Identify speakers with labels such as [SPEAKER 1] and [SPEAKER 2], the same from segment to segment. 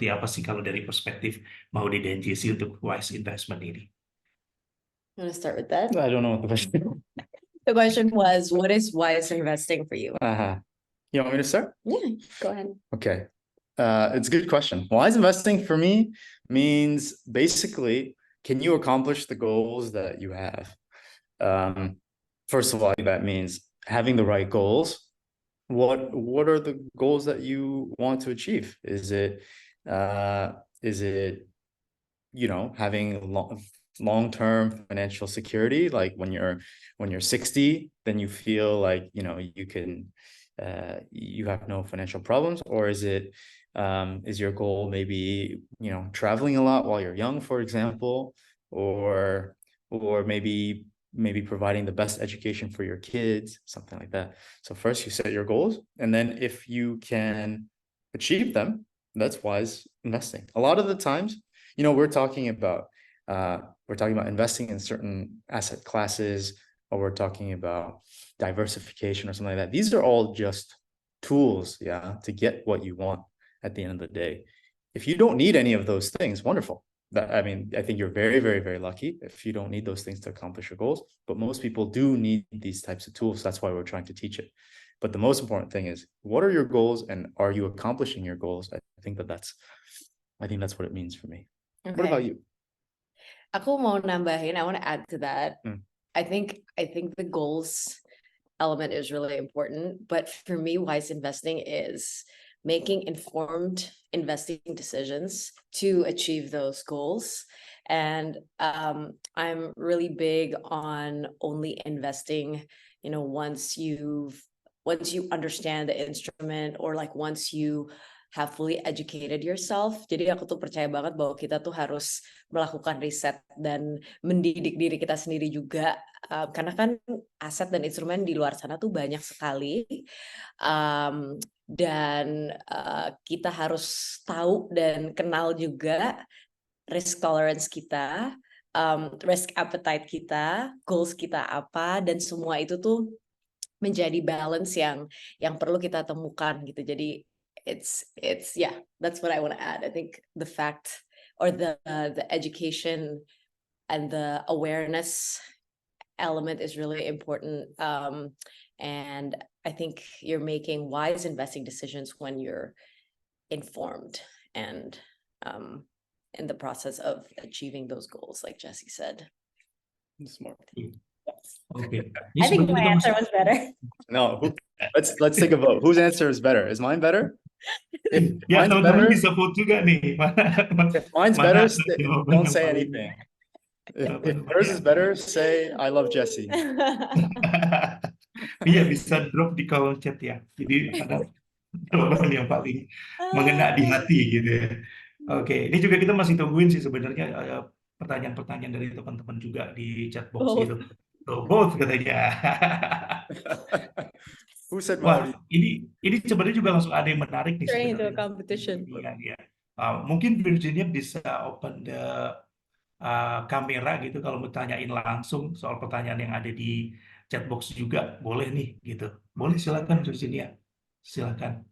[SPEAKER 1] seperti apa sih kalau dari perspektif Maudy dan Jesse untuk wise investment ini?
[SPEAKER 2] You want to start with that?
[SPEAKER 3] I don't know what the question is.
[SPEAKER 2] The question was, what is wise investing for you?
[SPEAKER 3] You want me to start?
[SPEAKER 2] Yeah, go ahead.
[SPEAKER 3] Okay. It's a good question. Wise investing for me means basically, can you accomplish the goals that you have? First of all, that means having the right goals. What are the goals that you want to achieve? Is it having long-term financial security, like when you're 60, then you feel like you can you have no financial problems? Or is your goal maybe traveling a lot while you're young, for example, or maybe providing the best education for your kids, something like that. So first you set your goals, and then if you can achieve them, that's wise investing. A lot of the times, we're talking about investing in certain asset classes, or we're talking about diversification or something like that. These are all just tools, to get what you want at the end of the day. If you don't need any of those things, wonderful. I think you're very, very, very lucky if you don't need those things to accomplish your goals. But most people do need these types of tools. That's why we're trying to teach it. But the most important thing is, what are your goals, and are you accomplishing your goals? I think that's what it means for me.
[SPEAKER 2] Okay.
[SPEAKER 3] What about you?
[SPEAKER 2] Aku mau nambahin, I want to add to that. I think the goals element is really important, but for me, wise investing is making informed investing decisions to achieve those goals. And I'm really big on only investing, once you understand the instrument, or like once you have fully educated yourself. Jadi aku tuh percaya banget bahwa kita tuh harus melakukan riset dan mendidik diri kita sendiri juga. Karena kan aset dan instrumen di luar sana tuh banyak sekali. Dan kita harus tahu dan kenal juga risk tolerance kita, risk appetite kita, goals kita apa, dan semua itu tuh menjadi balance yang perlu kita temukan gitu. Jadi it's that's what I want to add. I think the fact, or the education and the awareness element is really important. And I think you're making wise investing decisions when you're informed and in the process of achieving those goals, like Jesse said.
[SPEAKER 3] Smart.
[SPEAKER 2] Yes.
[SPEAKER 1] Okay.
[SPEAKER 2] I think my answer was better.
[SPEAKER 3] No, let's take a vote. Whose answer is better? Is mine better? If
[SPEAKER 1] Ya,
[SPEAKER 3] mine's
[SPEAKER 1] teman-teman
[SPEAKER 3] better,
[SPEAKER 1] bisa vote juga nih.
[SPEAKER 3] if mine's better,
[SPEAKER 1] jawaban
[SPEAKER 3] don't
[SPEAKER 1] yang
[SPEAKER 3] say
[SPEAKER 1] paling-
[SPEAKER 3] anything. If hers is better, say I love Jesse.
[SPEAKER 1] Iya, bisa drop di kolom chat ya. Jadi ada jawaban yang paling mengena di hati gitu ya. Oke, ini juga kita masih tungguin sih sebenarnya pertanyaan-pertanyaan dari teman-teman juga di chat box gitu. So, both katanya.
[SPEAKER 3] Who said
[SPEAKER 1] Wah,
[SPEAKER 3] Maudy?
[SPEAKER 1] ini sebenarnya juga langsung ada yang menarik nih
[SPEAKER 2] Turning into a
[SPEAKER 1] sebenarnya.
[SPEAKER 2] competition.
[SPEAKER 1] Iya. Mungkin Virginia bisa open the kamera gitu kalau mau tanyain langsung soal pertanyaan yang ada di chat box juga, boleh nih gitu. Boleh, silakan Virginia. Silakan.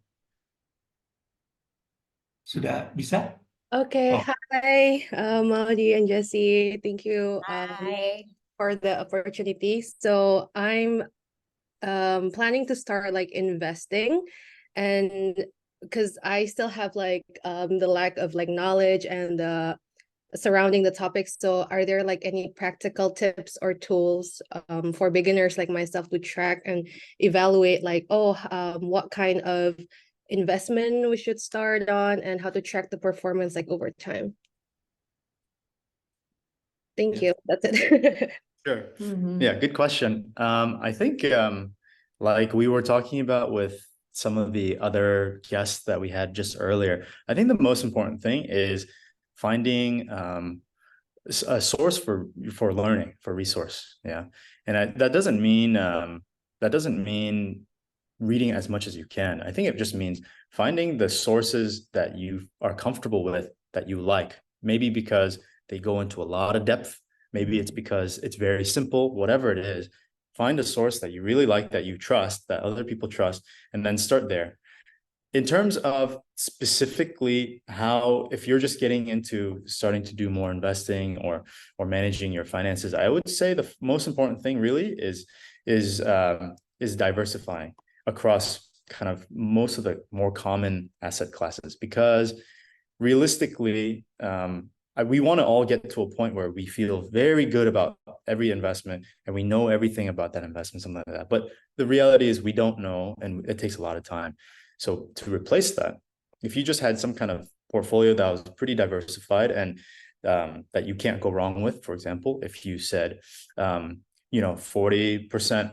[SPEAKER 1] Sudah bisa?
[SPEAKER 4] Okay,
[SPEAKER 1] Oh.
[SPEAKER 4] hi, Maudy and Jesse. Thank you
[SPEAKER 2] Hi.
[SPEAKER 4] for the opportunity. So I'm planning to start like investing, and because I still have like the lack of like knowledge and surrounding the topic. So are there like any practical tips or tools for beginners like myself to track and evaluate like, what kind of investment we should start on, and how to track the performance like over time? Thank you. That's it.
[SPEAKER 3] Sure.
[SPEAKER 2] Mhm.
[SPEAKER 3] Yeah, good question. I think like we were talking about with some of the other guests that we had just earlier, I think the most important thing is finding a source for learning, for resource. Yeah. And that doesn't mean reading as much as you can. I think it just means finding the sources that you are comfortable with, that you like, maybe because they go into a lot of depth. Maybe it's because it's very simple, whatever it is. Find a source that you really like, that you trust, that other people trust, and then start there. In terms of specifically how, if you're just getting into starting to do more investing or managing your finances, I would say the most important thing really is diversifying across kind of most of the more common asset classes, because realistically, we want to all get to a point where we feel very good about every investment and we know everything about that investment, something like that. But the reality is we don't know, and it takes a lot of time. So to replace that, if you just had some kind of portfolio that was pretty diversified and that you can't go wrong with, for example, if you said, 40%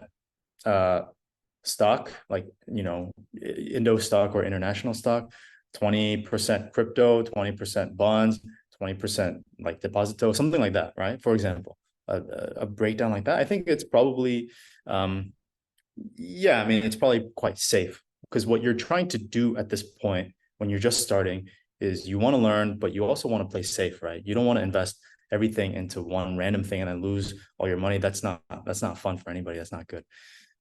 [SPEAKER 3] stock, like, Indo stock or international stock, 20% crypto, 20% bonds, 20% like deposito, something like that, right? For example, a breakdown like that, I think it's probably, it's probably quite safe, because what you're trying to do at this point when you're just starting is you want to learn, but you also want to play safe, right? You don't want to invest everything into one random thing and then lose all your money. That's not fun for anybody. That's not good.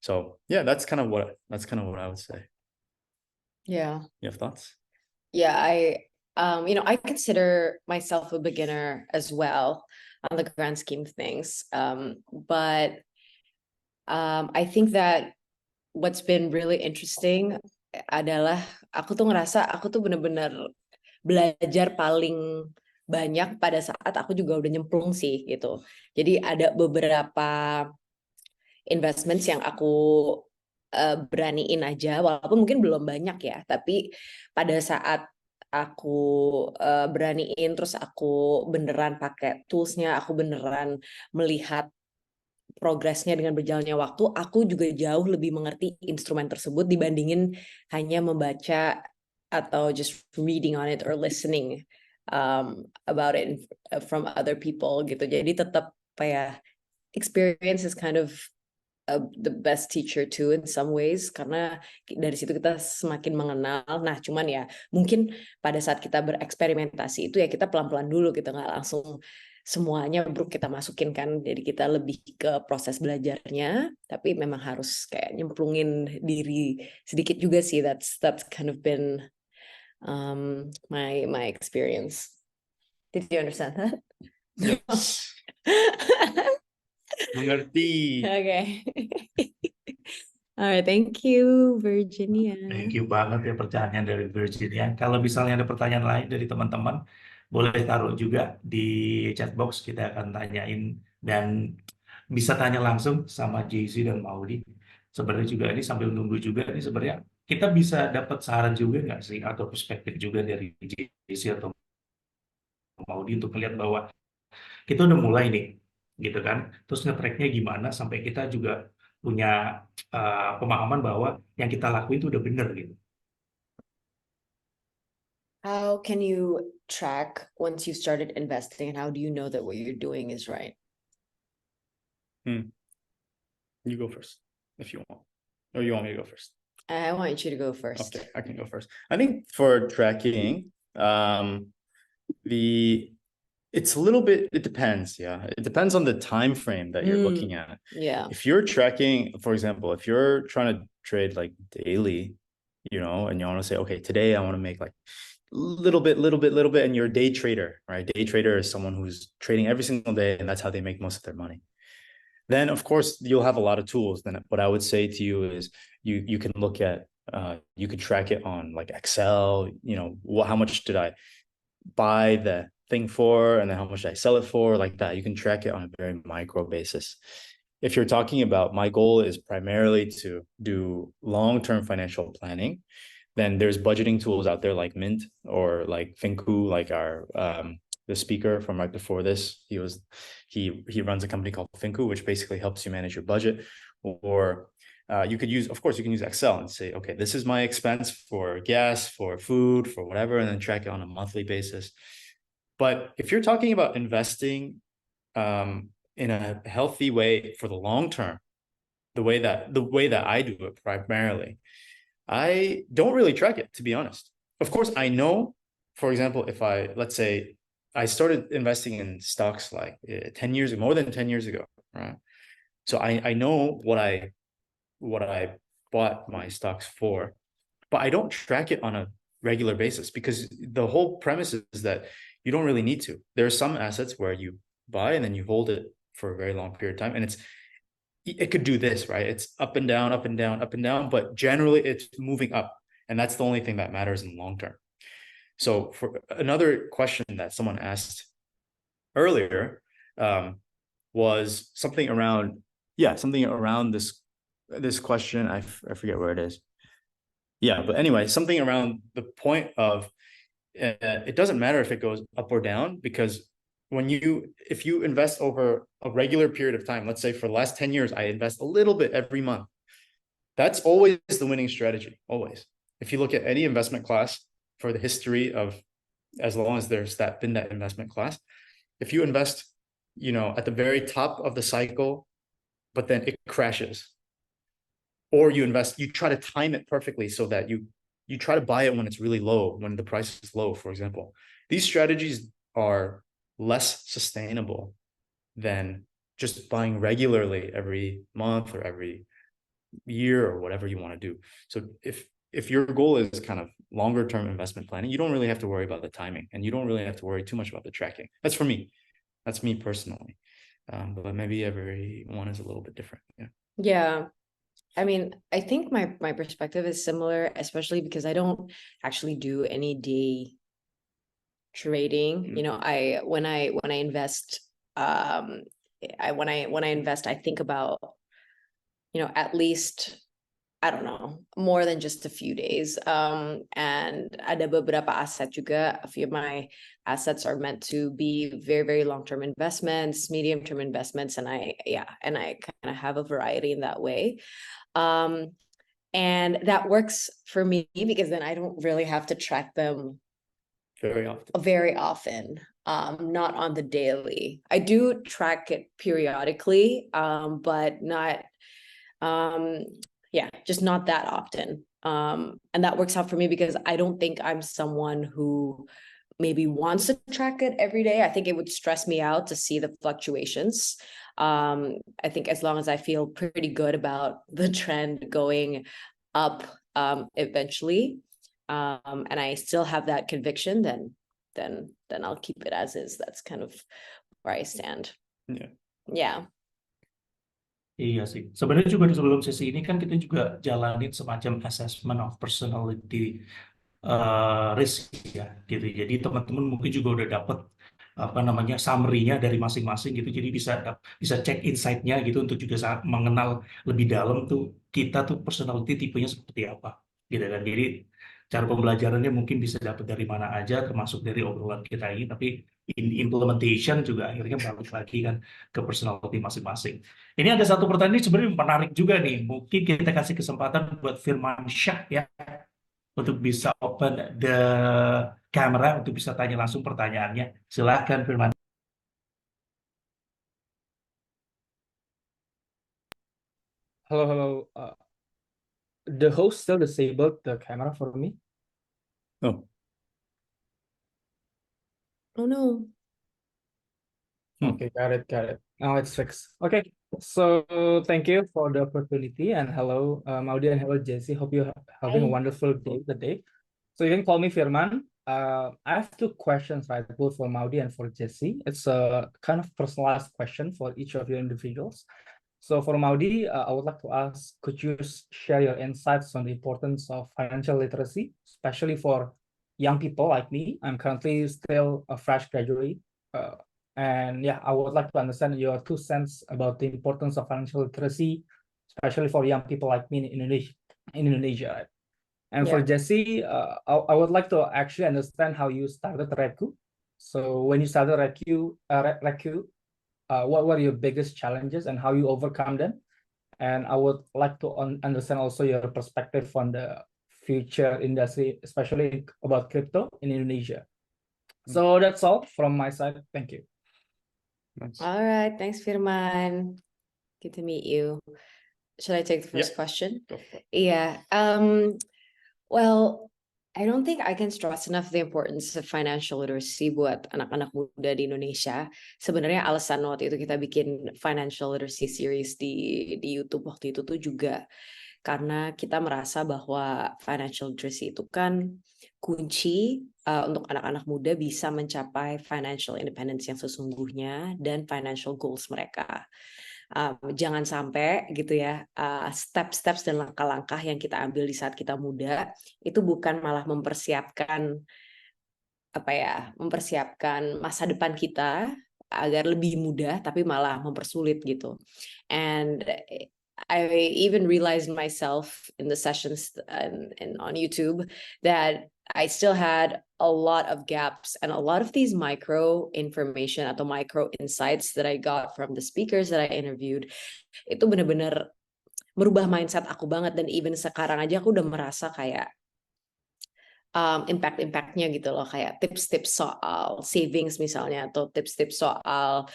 [SPEAKER 3] So yeah, that's kind of what I would say.
[SPEAKER 2] Yeah.
[SPEAKER 3] You have thoughts?
[SPEAKER 2] Yeah, I consider myself a beginner as well on the grand scheme of things. But I think that what's been really interesting adalah aku tuh ngerasa aku tuh bener-bener belajar paling banyak pada saat aku juga udah nyemplung sih gitu. Jadi ada beberapa investments yang aku beraniin aja, walaupun mungkin belum banyak ya, tapi pada saat aku beraniin, terus aku beneran pakai toolsnya, aku beneran melihat progresnya dengan berjalannya waktu, aku juga jauh lebih mengerti instrumen tersebut dibandingin hanya membaca atau just reading on it or listening about it from other people gitu. Jadi tetap kayak experience is kind of the best teacher too in some ways, karena dari situ kita semakin mengenal. Nah, cuman ya mungkin pada saat kita bereksperimentasi itu ya kita pelan-pelan dulu, kita nggak langsung semuanya bro kita masukin kan. Jadi kita lebih ke proses belajarnya, tapi memang harus kayak nyemplungin diri sedikit juga sih. That's kind of been my experience. Did you understand that?
[SPEAKER 3] Yes. Mengerti.
[SPEAKER 2] Okay. Alright, thank you, Virginia.
[SPEAKER 1] Thank you banget ya pertanyaan dari Virginia. Kalau misalnya ada pertanyaan lain dari teman-teman, boleh taruh juga di chat box, kita akan tanyain, dan bisa tanya langsung sama Jesse dan Maudy. Sebenarnya juga ini sambil nunggu juga, ini sebenarnya kita bisa dapat saran juga nggak sih, atau perspektif juga dari Jesse atau Maudy untuk melihat bahwa kita udah mulai nih, gitu kan. Terus nge-tracknya gimana sampai kita juga punya pemahaman bahwa yang kita lakuin itu udah bener gitu.
[SPEAKER 2] How can you track once you started investing, and how do you know that what you're doing is right?
[SPEAKER 3] You go first if you want, or you want me to go first?
[SPEAKER 2] I want you to go first.
[SPEAKER 3] Okay, I can go first. I think for tracking, it's a little bit, it depends. Yeah. It depends on the time frame that you're looking at.
[SPEAKER 2] Yeah.
[SPEAKER 3] If you're tracking, for example, if you're trying to trade like daily, and you want to say, okay, today I want to make like little bit, and you're a day trader, right? Day trader is someone who's trading every single day, and that's how they make most of their money. Then of course you'll have a lot of tools. Then what I would say to you is you can look at, you could track it on like Excel, how much did I buy the thing for, and then how much did I sell it for, like that. You can track it on a very micro basis. If you're talking about, my goal is primarily to do long-term financial planning, then there's budgeting tools out there like Mint or like Finku, like our the speaker from right before this. He runs a company called Finku, which basically helps you manage your budget. Or you can use Excel and say, okay, this is my expense for gas, for food, for whatever, and then track it on a monthly basis. But if you're talking about investing in a healthy way for the long term, the way that I do it primarily, I don't really track it, to be honest. Of course, I know, for example, let's say I started investing in stocks like more than 10 years ago, right? So I know what I bought my stocks for, but I don't track it on a regular basis because the whole premise is that you don't really need to. There are some assets where you buy and then you hold it for a very long period of time, and it could do this, right? It's up and down, up and down, up and down, but generally it's moving up, and that's the only thing that matters in the long term. So for another question that someone asked earlier was something around this question. I forget where it is. Yeah, but anyway, something around the point of it doesn't matter if it goes up or down, because if you invest over a regular period of time, let's say for the last 10 years, I invest a little bit every month. That's always the winning strategy, always. If you look at any investment class for the history of, as long as there's been that investment class, if you invest, at the very top of the cycle, but then it crashes, or you try to time it perfectly so that you try to buy it when it's really low, when the price is low, for example. These strategies are less sustainable than just buying regularly every month or every year or whatever you want to do. So if your goal is kind of longer term investment planning, you don't really have to worry about the timing, and you don't really have to worry too much about the tracking. That's for me. That's me personally. But maybe everyone is a little bit different. Yeah.
[SPEAKER 2] Yeah. I mean, I think my perspective is similar, especially because I don't actually do any day trading. When I invest, when I invest, I think about, at least, I don't know, more than just a few days. And ada beberapa aset juga. A few of my assets are meant to be very, very long-term investments, medium-term investments, and I kind of have a variety in that way. And that works for me because then I don't really have to track them very often. Not on the daily. I do track it periodically, but not, just not that often. And that works out for me because I don't think I'm someone who maybe wants to track it every day. I think it would stress me out to see the fluctuations. I think as long as I feel pretty good about the trend going up eventually, and I still have that conviction, then I'll keep it as is. That's kind of where I stand. Yeah.
[SPEAKER 1] Iya sih. Sebenarnya juga sebelum sesi ini kan kita juga jalanin semacam assessment of personality risk ya, gitu. Jadi teman-teman mungkin juga udah dapet summary-nya dari masing-masing gitu. Jadi bisa cek insight-nya gitu untuk juga saat mengenal lebih dalam tuh kita tuh personality tipenya seperti apa, gitu kan. Jadi cara pembelajarannya mungkin bisa dapat dari mana aja, termasuk dari obrolan kita ini. Tapi implementation juga akhirnya balik lagi kan ke personality masing-masing. Ini ada satu pertanyaan sebenarnya menarik juga nih. Mungkin kita kasih kesempatan buat Firman Syah ya, untuk bisa open the camera, untuk bisa tanya langsung pertanyaannya. Silahkan Firman.
[SPEAKER 5] Hello. The host still disabled the camera for me.
[SPEAKER 3] Oh.
[SPEAKER 2] Oh no.
[SPEAKER 5] Okay, got it. Now it's fixed. Okay, so thank you for the opportunity, and hello, Maudy, and hello, Jesse. Hope you're having a
[SPEAKER 2] Hi.
[SPEAKER 5] wonderful day today. So you can call me Firman. I have two questions, right, both for Maudy and for Jesse. It's a kind of personalized question for each of your individuals. So for Maudy, I would like to ask, could you share your insights on the importance of financial literacy, especially for young people like me? I'm currently still a fresh graduate. And yeah, I would like to understand your 2 cents about the importance of financial literacy, especially for young people like me in Indonesia. Right? And for Jesse, I would like to actually understand how you started Reku. So when you started Reku, what were your biggest challenges and how you overcome them? And I would like to understand also your perspective on the future industry, especially about crypto in Indonesia. So that's all from my side. Thank you.
[SPEAKER 3] Nice.
[SPEAKER 2] All right. Thanks, Firman. Good to meet you. Should I take the first question?
[SPEAKER 3] Go for it.
[SPEAKER 2] Yeah. Well, I don't think I can stress enough the importance of financial literacy buat anak-anak muda di Indonesia. Sebenarnya alasan waktu itu kita bikin financial literacy series di YouTube waktu itu tuh juga karena kita merasa bahwa financial literacy itu kan kunci untuk anak-anak muda bisa mencapai financial independence yang sesungguhnya dan financial goals mereka. Jangan sampai gitu ya, steps-steps dan langkah-langkah yang kita ambil di saat kita muda itu bukan malah mempersiapkan masa depan kita agar lebih mudah, tapi malah mempersulit gitu. And I even realized myself in the sessions and on YouTube that I still had a lot of gaps and a lot of these micro information atau micro insights that I got from the speakers that I interviewed itu benar-benar merubah mindset aku banget. Dan even sekarang aja aku udah merasa kayak impact-impactnya gitu loh, kayak tips-tips soal savings misalnya, atau tips-tips soal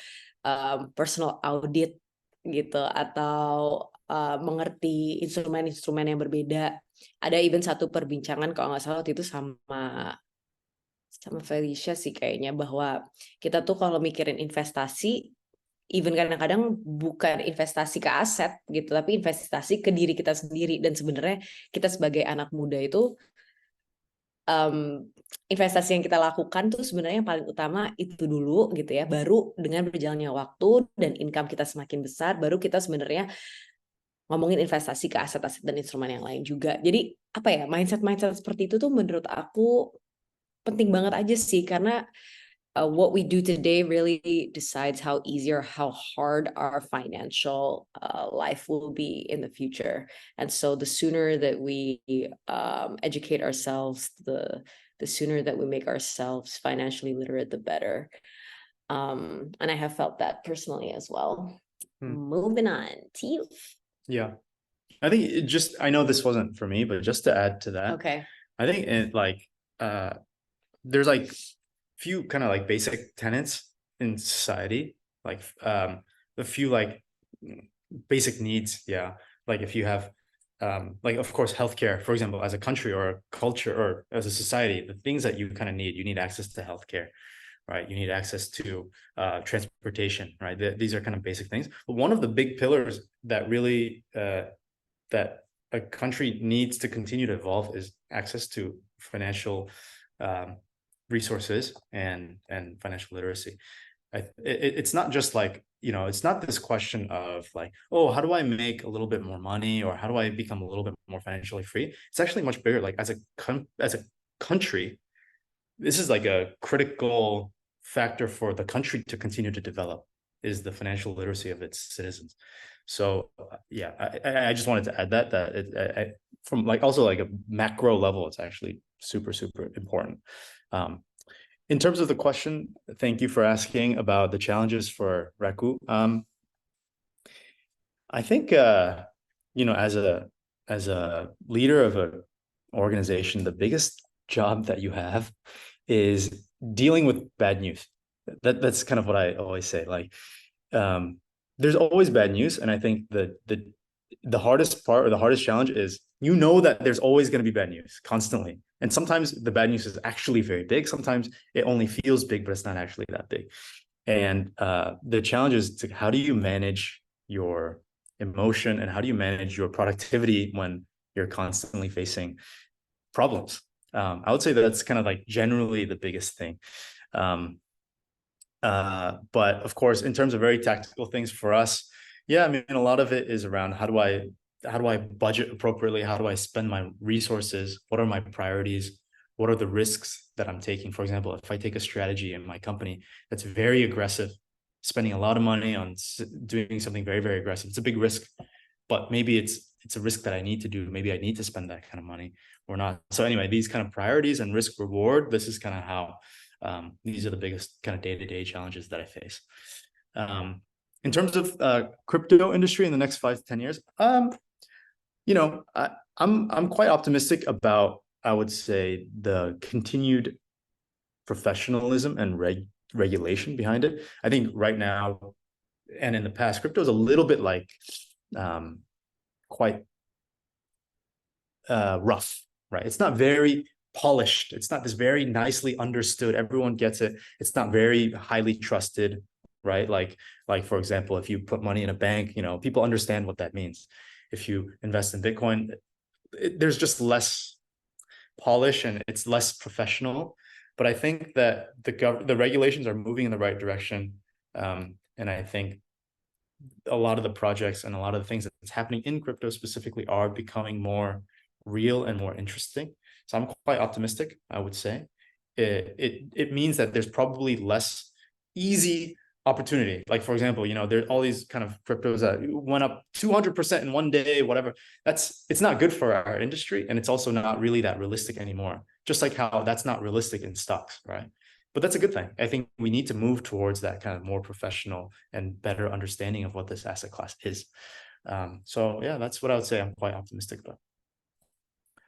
[SPEAKER 2] personal audit gitu, atau mengerti instrumen-instrumen yang berbeda. Ada even satu perbincangan kalau nggak salah waktu itu sama Felicia sih kayaknya, bahwa kita tuh kalau mikirin investasi, even kadang-kadang bukan investasi ke aset gitu, tapi investasi ke diri kita sendiri. Dan sebenarnya kita sebagai anak muda itu investasi yang kita lakukan tuh sebenarnya yang paling utama itu dulu gitu ya, baru dengan berjalannya waktu dan income kita semakin besar, baru kita sebenarnya ngomongin investasi ke aset-aset dan instrumen yang lain juga. Jadi mindset seperti itu tuh menurut aku penting banget aja sih, karena what we do today really decides how easy or how hard our financial life will be in the future. And so the sooner that we educate ourselves, the sooner that we make ourselves financially literate, the better. And I have felt that personally as well. Moving on to you.
[SPEAKER 3] Yeah. I think I know this wasn't for me, but just to add to that.
[SPEAKER 2] Okay.
[SPEAKER 3] I think there's like few kind of like basic tenets in society, like a few like basic needs. Yeah. Like if you have like, of course, healthcare, for example, as a country or a culture or as a society, the things that you kind of need, you need access to healthcare, right? You need access to transportation, right? These are kind of basic things. But one of the big pillars that really that a country needs to continue to evolve is access to financial resources and financial literacy. It's not just like, it's not this question of like, oh, how do I make a little bit more money, or how do I become a little bit more financially free? It's actually much bigger. Like as a country, this is like a critical factor for the country to continue to develop, is the financial literacy of its citizens. So yeah, I just wanted to add that from like also like a macro level, it's actually super, super important. In terms of the question, thank you for asking about the challenges for Reku. I think as a leader of an organization, the biggest job that you have is dealing with bad news. That's kind of what I always say. Like, there's always bad news, and I think the hardest part or the hardest challenge is that there's always going to be bad news constantly, and sometimes the bad news is actually very big. Sometimes it only feels big, but it's not actually that big. And the challenge is how do you manage your emotion and how do you manage your productivity when you're constantly facing problems? I would say that's kind of like generally the biggest thing. But of course, in terms of very tactical things for us, yeah, I mean, a lot of it is around how do I budget appropriately? How do I spend my resources? What are my priorities? What are the risks that I'm taking? For example, if I take a strategy in my company that's very aggressive, spending a lot of money on doing something very, very aggressive, it's a big risk, but maybe it's a risk that I need to do. Maybe I need to spend that kind of money or not. So anyway, these kind of priorities and risk reward, this is kind of how these are the biggest kind of day-to-day challenges that I face. In terms of crypto industry in the next 5 to 10 years, I'm quite optimistic about, I would say, the continued professionalism and regulation behind it. I think right now and in the past, crypto is a little bit like quite rough, right? It's not very polished. It's not this very nicely understood. Everyone gets it. It's not very highly trusted. right? Like for example, if you put money in a bank, you know, people understand what that means. If you invest in Bitcoin, there's just less polish and it's less professional. But I think that the regulations are moving in the right direction. And I think a lot of the projects and a lot of the things that's happening in crypto specifically are becoming more real and more interesting. So I'm quite optimistic, I would say. It means that there's probably less easy opportunity. Like, for example, you know, there are all these kind of cryptos that went up 200% in one day, whatever. It's not good for our industry. And it's also not really that realistic anymore. Just like how that's not realistic in stocks, right? But that's a good thing. I think we need to move towards that kind of more professional and better understanding of what this asset class is. So yeah, that's what I would say. I'm quite optimistic about.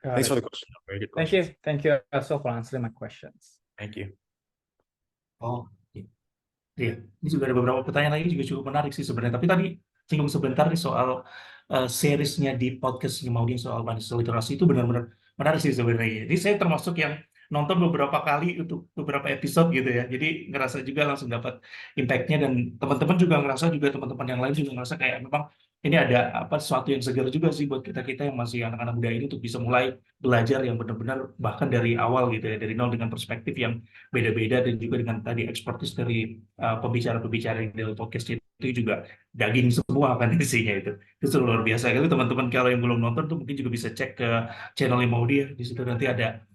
[SPEAKER 5] Got
[SPEAKER 3] Thanks
[SPEAKER 5] it.
[SPEAKER 3] for the question. Very good
[SPEAKER 5] Thank
[SPEAKER 3] question.
[SPEAKER 5] you. Thank you also for answering my questions.
[SPEAKER 3] Thank you.
[SPEAKER 1] Oh, iya. Ini juga ada beberapa pertanyaan lagi juga cukup menarik sih sebenarnya. Tapi tadi singgung sebentar nih soal seriesnya di podcastnya Maudy soal financial literasi itu benar-benar menarik sih sebenarnya. Jadi saya termasuk yang nonton beberapa kali untuk beberapa episode gitu ya. Jadi ngerasa juga langsung dapat impact-nya dan teman-teman juga ngerasa juga teman-teman yang lain juga ngerasa kayak memang ini ada apa sesuatu yang segar juga sih buat kita-kita yang masih anak-anak muda ini untuk bisa mulai belajar yang benar-benar bahkan dari awal gitu ya, dari nol dengan perspektif yang beda-beda dan juga dengan tadi ekspertis dari pembicara-pembicara yang dari podcast itu juga daging semua kan isinya itu luar biasa. Itu teman-teman kalau yang belum nonton tuh mungkin juga bisa cek ke channel Maudy ya, di situ nanti ada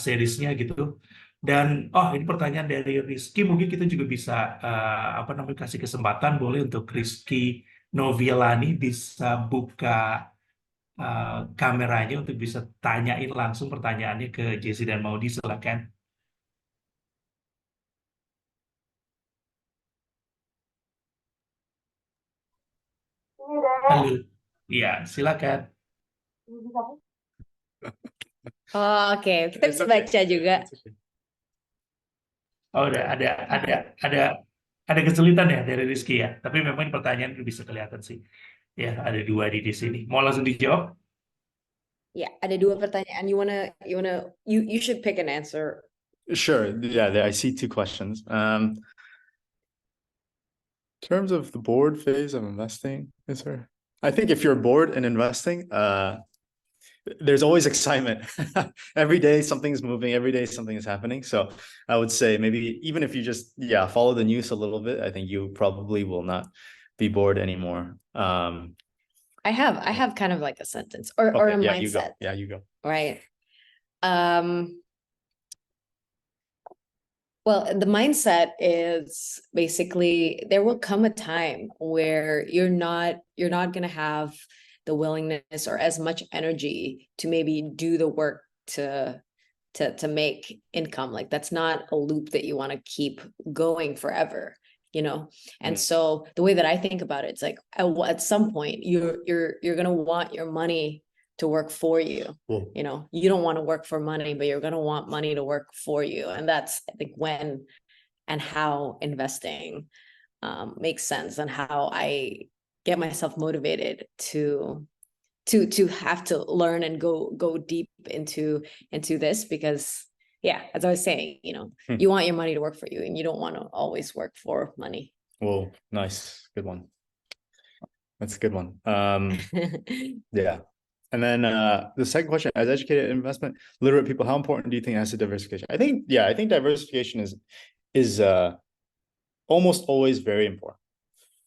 [SPEAKER 1] seriesnya gitu. Dan ini pertanyaan dari Rizky, mungkin kita juga bisa apa namanya kasih kesempatan boleh untuk Rizky Novielani bisa buka kameranya untuk bisa tanyain langsung pertanyaannya ke Jesse dan Maudy, silakan. Halo, ya silakan.
[SPEAKER 2] Oh, oke. Kita bisa baca juga.
[SPEAKER 1] Oh, ada kesulitan ya dari Rizky ya. Tapi memang pertanyaan itu bisa kelihatan sih. Ya, ada dua di sini. Mau langsung dijawab?
[SPEAKER 2] Ya, ada dua pertanyaan. You should pick an answer.
[SPEAKER 3] Sure. Yeah, I see two questions. In terms of the bored phase of investing, I think if you're bored in investing, there's always excitement. Every day something's moving, every day something is happening. So I would say maybe even if you just follow the news a little bit, I think you probably will not be bored anymore.
[SPEAKER 2] I have kind of like a sentence or a mindset.
[SPEAKER 3] You go.
[SPEAKER 2] Right. Well, the mindset is basically there will come a time where you're not going to have the willingness or as much energy to maybe do the work to make income. Like that's not a loop that you want to keep going forever, you know? And so the way that I think about it, it's like at some point you're going to want your money to work for you.
[SPEAKER 3] Cool.
[SPEAKER 2] You know, you don't want to work for money, but you're going to want money to work for you. And that's, I think, when and how investing makes sense and how I get myself motivated to have to learn and go deep into this, because as I was saying, you know, you want your money to work for you and you don't want to always work for money.
[SPEAKER 3] Whoa, nice. Good one. That's a good one. Yeah. And then the second question, as educated investment literate people, how important do you think asset diversification? I think diversification is almost always very important.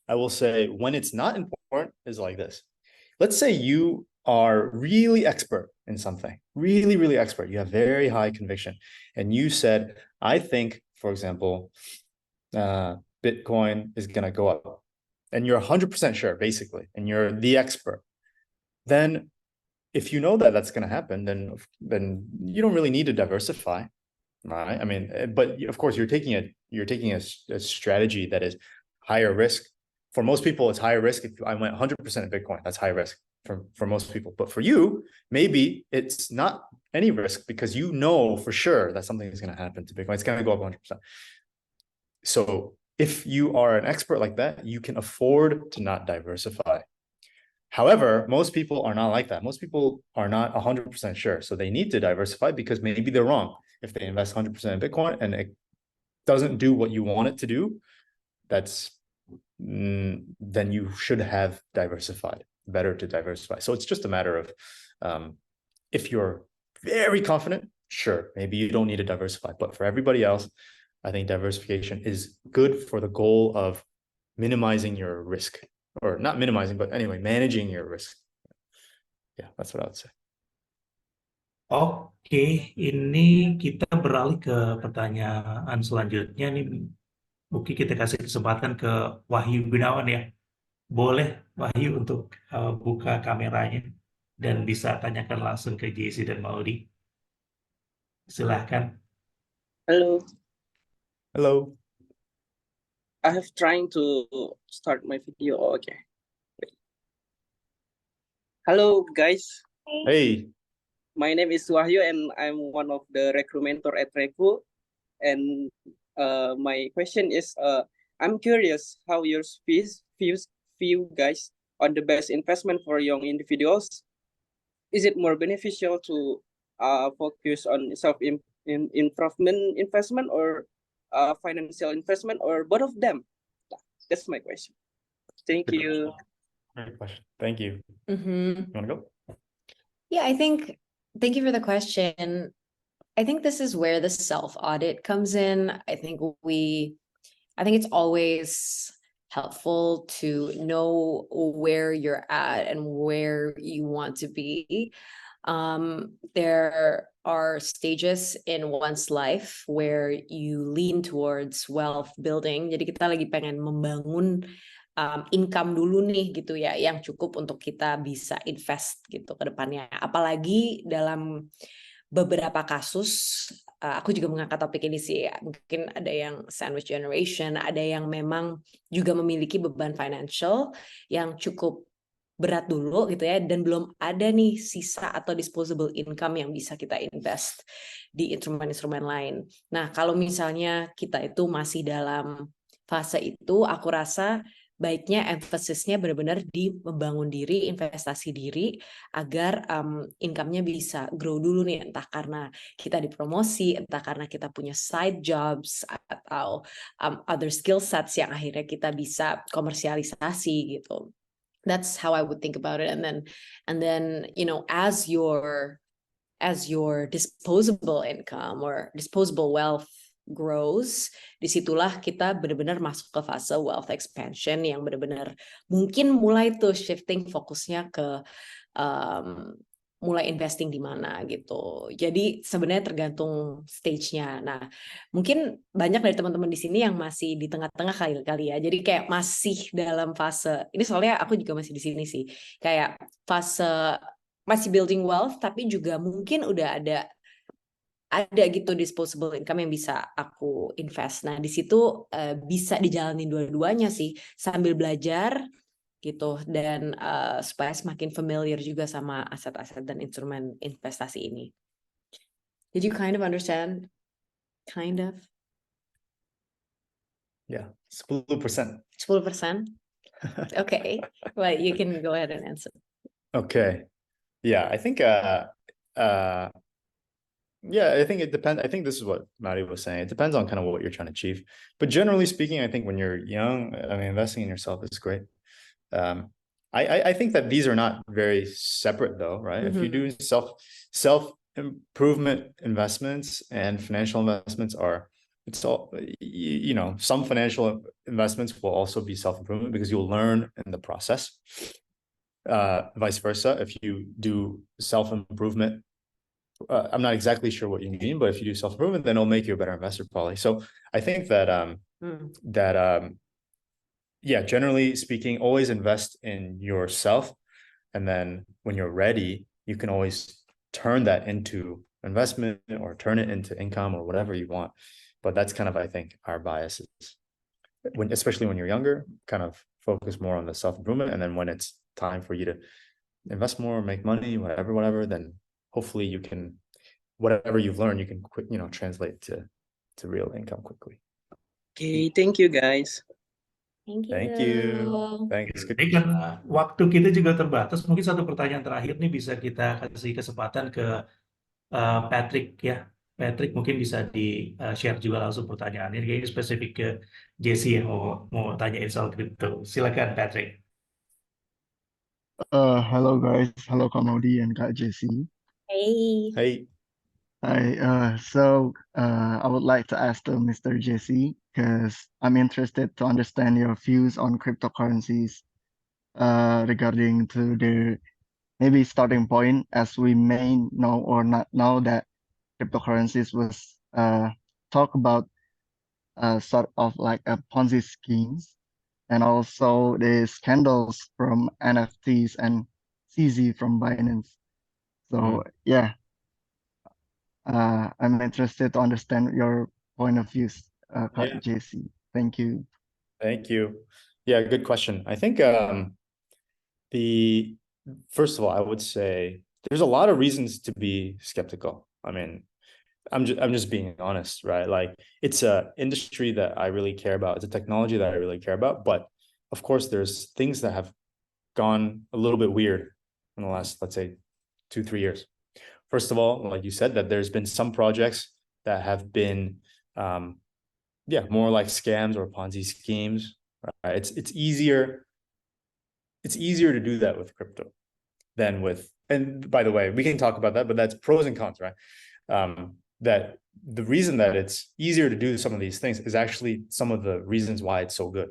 [SPEAKER 3] I will say when it's not important is like this. Let's say you are really expert in something, really, really expert. You have very high conviction. And you said, I think, for example, Bitcoin is going to go up. And you're 100% sure, basically, and you're the expert. Then if you know that that's going to happen, then you don't really need to diversify, right? I mean, but of course you're taking a strategy that is higher risk. For most people, it's higher risk. If I went 100% in Bitcoin, that's high risk for most people. But for you, maybe it's not any risk because you know for sure that something is going to happen to Bitcoin. It's going to go up 100%. So if you are an expert like that, you can afford to not diversify. However, most people are not like that. Most people are not 100% sure. So they need to diversify because maybe they're wrong. If they invest 100% in Bitcoin and it doesn't do what you want it to do, then you should have diversified. Better to diversify. So it's just a matter of if you're very confident, sure, maybe you don't need to diversify. But for everybody else, I think diversification is good for the goal of minimizing your risk, or not minimizing, but anyway, managing your risk. Yeah, that's what I would say.
[SPEAKER 1] Oke, ini kita beralih ke pertanyaan selanjutnya nih. Mungkin kita kasih kesempatan ke Wahyu Gunawan ya. Boleh Wahyu untuk buka kameranya dan bisa tanyakan langsung ke Jesse dan Maudy. Silahkan.
[SPEAKER 6] Hello,
[SPEAKER 3] Hello.
[SPEAKER 6] I have trying to start my video. Oh, okay. Wait. Hello, guys.
[SPEAKER 3] Hey.
[SPEAKER 6] My name is Wahyu, and I'm one of the Reku mentor at Reku. And my question is, I'm curious how your view guys on the best investment for young individuals. Is it more beneficial to focus on self-improvement investment or financial investment, or both of them? That's my question. Thank you.
[SPEAKER 3] Great question. Thank you.
[SPEAKER 2] Mhm.
[SPEAKER 3] You want to go?
[SPEAKER 2] Yeah, thank you for the question. I think this is where the self-audit comes in. I think it's always helpful to know where you're at and where you want to be. There are stages in one's life where you lean towards wealth building. Jadi kita lagi pengen membangun income dulu nih gitu ya, yang cukup untuk kita bisa invest gitu ke depannya. Apalagi dalam beberapa kasus, aku juga mengangkat topik ini sih, mungkin ada yang sandwich generation, ada yang memang juga memiliki beban financial yang cukup berat dulu gitu ya, dan belum ada nih sisa atau disposable income yang bisa kita invest di instrumen-instrumen lain. Nah, kalau misalnya kita itu masih dalam fase itu, aku rasa baiknya emphasisnya benar-benar di membangun diri, investasi diri, agar income-nya bisa grow dulu nih, entah karena kita dipromosi, entah karena kita punya side jobs, atau other skill sets yang akhirnya kita bisa komersialisasi gitu. That's how I would think about it. And then you know, as your disposable income or disposable wealth grows, disitulah kita benar-benar masuk ke fase wealth expansion yang benar-benar mungkin mulai tuh shifting fokusnya ke mulai investing di mana gitu. Jadi sebenarnya tergantung stage-nya. Nah, mungkin banyak dari teman-teman di sini yang masih di tengah-tengah kali ya. Jadi kayak masih dalam fase, ini soalnya aku juga masih di sini sih, kayak fase masih building wealth, tapi juga mungkin udah ada gitu disposable income yang bisa aku invest. Nah, di situ bisa dijalanin dua-duanya sih, sambil belajar gitu, dan supaya semakin familiar juga sama aset-aset dan instrumen investasi ini. Did you kind of understand? Kind of?
[SPEAKER 3] Yeah, 10%.
[SPEAKER 2] 10%? Okay. Well, you can go ahead and answer.
[SPEAKER 3] Okay. Yeah, I think yeah, I think it depends. I think this is what Maudy was saying. It depends on kind of what you're trying to achieve. But generally speaking, I think when you're young, I mean, investing in yourself is great. I think that these are not very separate though, right? If you do self improvement investments and financial investments it's all, you know, some financial investments will also be self improvement because you'll learn in the process. Vice versa, if you do self improvement, I'm not exactly sure what you mean, but if you do self improvement, then it'll make you a better investor, probably. So I think that yeah, generally speaking, always invest in yourself, and then when you're ready, you can always turn that into investment or turn it into income or whatever you want. But that's kind of, I think, our bias is, especially when you're younger, kind of focus more on the self-improvement, and then when it's time for you to invest more, make money, whatever, then hopefully you can, whatever you've learned, you can translate to real income quickly.
[SPEAKER 6] Okay, thank you guys.
[SPEAKER 2] Thank you.
[SPEAKER 3] Thanks. Good.
[SPEAKER 1] Ini kan waktu kita juga terbatas, mungkin satu pertanyaan terakhir nih bisa kita kasih kesempatan ke Patrick ya. Patrick mungkin bisa di-share juga langsung pertanyaannya. Kayaknya spesifik ke Jesse yang mau tanyain soal kripto. Silakan Patrick.
[SPEAKER 7] Hello guys, hello Kak Maudy and Kak Jesse.
[SPEAKER 2] Hey.
[SPEAKER 3] Hey,
[SPEAKER 7] I would like to ask to Mr. Jesse because I'm interested to understand your views on cryptocurrencies regarding to their maybe starting point, as we may know or not know that cryptocurrencies was talk about sort of like a Ponzi schemes, and also the scandals from NFTs and CZ from Binance. So yeah, I'm interested to understand your point of views, Kak
[SPEAKER 3] Yeah.
[SPEAKER 7] JC. Thank you.
[SPEAKER 3] Thank you. Yeah, good question. I think the first of all, I would say there's a lot of reasons to be skeptical. I mean, I'm just being honest, right? Like, it's a industry that I really care about. It's a technology that I really care about. But of course, there's things that have gone a little bit weird in the last, let's say, 2-3 years. First of all, like you said, that there's been some projects that have been, more like scams or Ponzi schemes. Right? It's easier to do that with crypto than with. And by the way, we can talk about that, but that's pros and cons, right? That the reason that it's easier to do some of these things is actually some of the reasons why it's so good.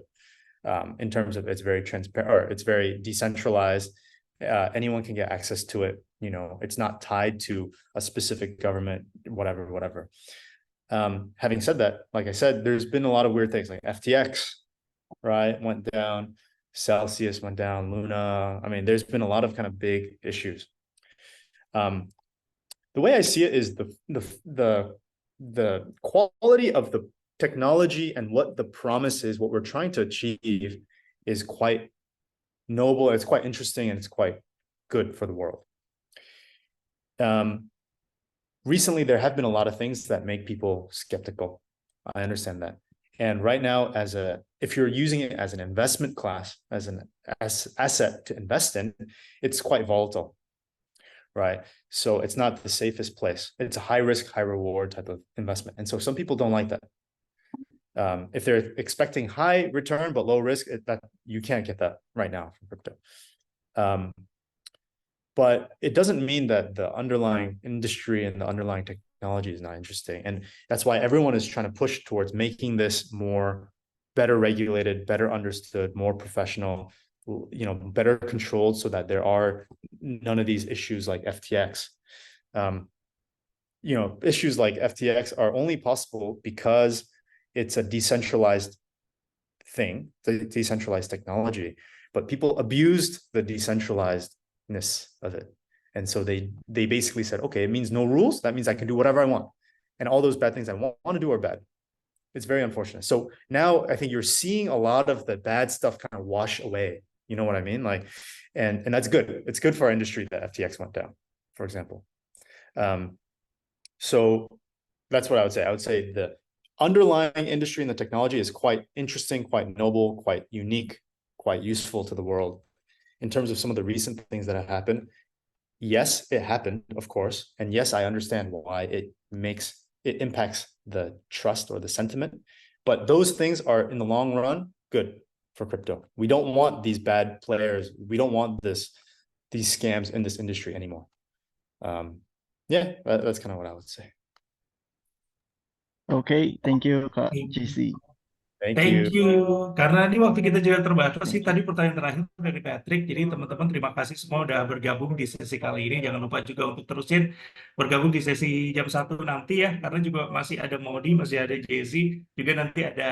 [SPEAKER 3] In terms of it's very transparent, or it's very decentralized. Anyone can get access to it. It's not tied to a specific government, whatever. Having said that, like I said, there's been a lot of weird things, like FTX, right, went down, Celsius went down, Luna. I mean, there's been a lot of kind of big issues. The way I see it is the quality of the technology and what the promise is, what we're trying to achieve, is quite noble. It's quite interesting, and it's quite good for the world. Recently, there have been a lot of things that make people skeptical. I understand that. And right now, if you're using it as an investment class, as an asset to invest in, it's quite volatile, right? So it's not the safest place. It's a high risk, high reward type of investment. And so some people don't like that. If they're expecting high return but low risk, that you can't get that right now from crypto. But it doesn't mean that the underlying industry and the underlying technology is not interesting. And that's why everyone is trying to push towards making this better regulated, better understood, more professional, better controlled, so that there are none of these issues like FTX. Issues like FTX are only possible because it's a decentralized thing, the decentralized technology, but people abused the decentralizedness of it. And so they basically said, okay, it means no rules. That means I can do whatever I want. And all those bad things I want to do are bad. It's very unfortunate. So now I think you're seeing a lot of the bad stuff kind of wash away. You know what I mean? Like, and that's good. It's good for our industry that FTX went down, for example. So that's what I would say. I would say the underlying industry and the technology is quite interesting, quite noble, quite unique, quite useful to the world. In terms of some of the recent things that have happened, yes, it happened, of course. And yes, I understand why it impacts the trust or the sentiment. But those things are, in the long run, good for crypto. We don't want these bad players. We don't want these scams in this industry anymore. That's kind of what I would say.
[SPEAKER 7] Okay, thank you, Kak JC.
[SPEAKER 1] Thank you. Karena ini waktu kita juga terbatas sih.
[SPEAKER 7] Thank you.
[SPEAKER 1] Tadi pertanyaan terakhir dari Patrick. Jadi teman-teman terima kasih semua udah bergabung di sesi kali ini. Jangan lupa juga untuk terusin bergabung di sesi jam 1 nanti ya. Karena juga masih ada Maudy, masih ada Jesse. Juga nanti ada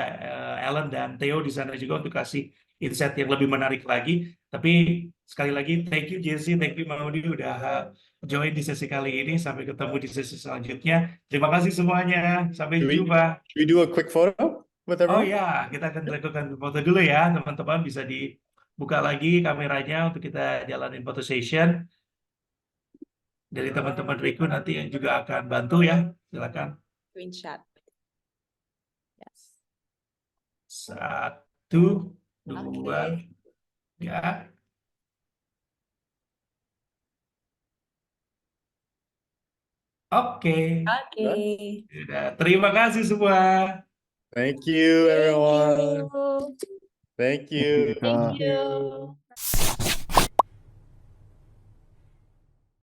[SPEAKER 1] Alan dan Theo di sana juga untuk kasih insight yang lebih menarik lagi. Tapi sekali lagi thank you Jesse, thank you Maudy udah join di sesi kali ini. Sampai ketemu di sesi selanjutnya. Terima kasih semuanya. Sampai jumpa.
[SPEAKER 3] Should we do a quick photo with
[SPEAKER 1] Oh
[SPEAKER 3] everyone?
[SPEAKER 1] ya, kita akan lakukan foto dulu ya, teman-teman. Bisa dibuka lagi kameranya untuk kita jalanin foto session. Dari teman-teman Reku nanti yang juga akan bantu ya. Silakan.
[SPEAKER 2] Screenshot. Yes.
[SPEAKER 1] 1, 2,
[SPEAKER 2] Okay.
[SPEAKER 1] 3. Oke.
[SPEAKER 2] Oke.
[SPEAKER 1] Yaudah, terima kasih semua.
[SPEAKER 3] Thank you,
[SPEAKER 2] Thank
[SPEAKER 3] everyone.
[SPEAKER 2] you.
[SPEAKER 3] Thank
[SPEAKER 7] Thank you,
[SPEAKER 3] you.
[SPEAKER 7] Kak.
[SPEAKER 2] Thank you.